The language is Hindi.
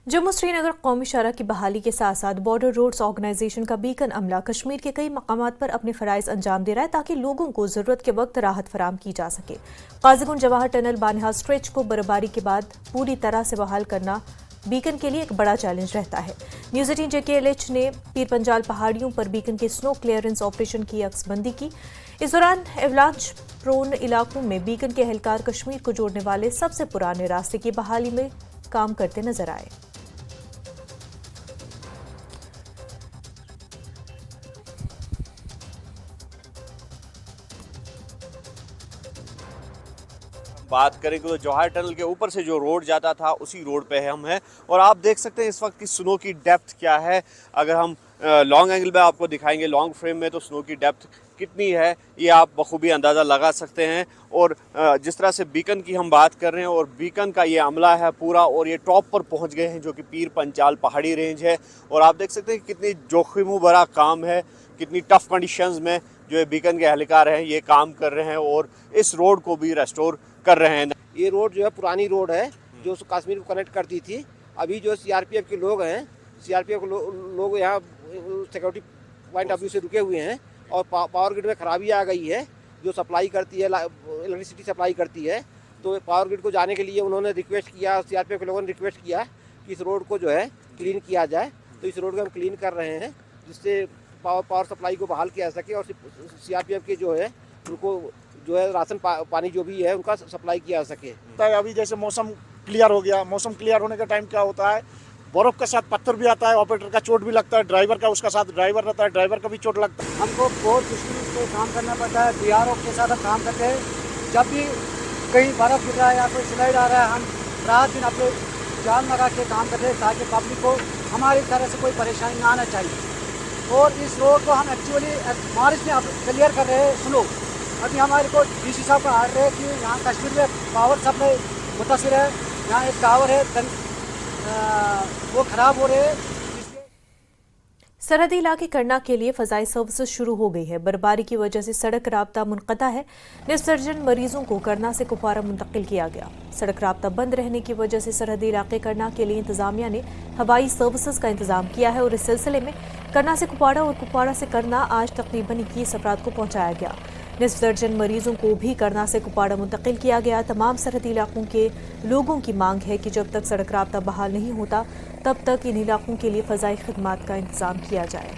जम्मू श्रीनगर कौमी शाहराह की बहाली के साथ साथ बॉर्डर रोड्स ऑर्गेनाइजेशन का बीकन अमला कश्मीर के कई मकामात पर अपने फराइज अंजाम दे रहा है ताकि लोगों को जरूरत के वक्त राहत फराम की जा सके। काजीगुंड जवाहर टनल बानिहाल स्ट्रेच को बर्फबारी के बाद पूरी तरह से बहाल करना बीकन के लिए एक बड़ा चैलेंज रहता है। न्यूज़ 18 JKLH ने पीर पंजाल पहाड़ियों पर बीकन के स्नो क्लियरेंस ऑपरेशन की अक्सबंदी की। इस दौरान एवलांच प्रोन इलाकों में बीकन के एहलकार कश्मीर को जोड़ने वाले सबसे पुराने रास्ते की बहाली में काम करते नजर आए। बात करें तो जवाहर टनल के ऊपर से जो रोड जाता था उसी रोड पे हम हैं और आप देख सकते हैं इस वक्त की स्नो की डेप्थ क्या है। अगर हम लॉन्ग एंगल में आपको दिखाएंगे, लॉन्ग फ्रेम में, तो स्नो की डेप्थ कितनी है ये आप बखूबी अंदाज़ा लगा सकते हैं। और जिस तरह से बीकन की हम बात कर रहे हैं और बीकन का ये अमला है पूरा, और ये टॉप पर पहुंच गए हैं जो कि पीर पंजाल पहाड़ी रेंज है। और आप देख सकते हैं कितनी जोखिम भरा काम है, कितनी टफ कंडीशंस में जो बीकन के एहलकार हैं ये काम कर रहे हैं और इस रोड को भी रेस्टोर कर रहे हैं। ये रोड जो है पुरानी रोड है जो कश्मीर को कनेक्ट करती थी। अभी जो सीआरपीएफ के लोग हैं, सीआरपीएफ लोग यहाँ सिक्योरिटी पॉइंट ऑफ व्यू से रुके हुए हैं और पावर ग्रिड में खराबी आ गई है जो सप्लाई करती है, इलेक्ट्रिसिटी सप्लाई करती है। तो पावर ग्रिड को जाने के लिए उन्होंने रिक्वेस्ट किया, सीआरपीएफ के लोगों ने रिक्वेस्ट किया कि इस रोड को जो है क्लीन किया जाए। तो इस रोड को हम क्लीन कर रहे हैं जिससे पावर सप्लाई को बहाल किया जा सके और सीआरपीएफ के जो है उनको जो है राशन पानी जो भी है उनका सप्लाई किया जा सके। अभी जैसे मौसम क्लियर हो गया, मौसम क्लियर होने का टाइम क्या होता है, बर्फ के साथ पत्थर भी आता है, ऑपरेटर का चोट भी लगता है, ड्राइवर का उसका साथ ड्राइवर रहता है, ड्राइवर का भी चोट लगता है। हमको बहुत मुश्किल से काम करना पड़ता है। BRO के साथ हम काम करते हैं। जब भी कहीं बर्फ गिर रहा है या कोई स्लाइड आ रहा है, हम रात दिन अपने जान लगा के काम करते हैं ताकि पब्लिक को हमारी तरह से कोई परेशानी ना आना चाहिए। और इस रोड को हम एक्चुअली मार्च में क्लियर कर रहे हैं स्लो। अभी हमारे को DC साहब का आर्डर है कि यहाँ कश्मीर में पावर सप्लाई मुतासिर है, यहाँ एक टावर है वो ख़राब हो रहे हैं। सरहदी इलाके करना के लिए फ़ज़ाई सर्विसेज शुरू हो गई है। बर्फबारी की वजह से सड़क राब्ता मुनक़ता है। निस्फ दर्जन मरीजों को करना से कुपवारा मुंतकिल किया गया। सड़क राब्ता बंद रहने की वजह से सरहदी इलाके करना के लिए इंतजामिया ने हवाई सर्विसेज का इंतजाम किया है और इस सिलसिले में करना से कुपवाड़ा और कुपवाड़ा से करना आज तकरीबन 21 अफराद को पहुँचाया गया। निस्फ दर्जन मरीजों को भी करना से कुपवाड़ा मुंतकिल किया गया। तमाम सरहदी इलाकों के लोगों की मांग है कि जब तक सड़क राब्ता बहाल नहीं होता तब तक इन इलाकों के लिए फ़ज़ाई खिदमात का इंतजाम किया जाए।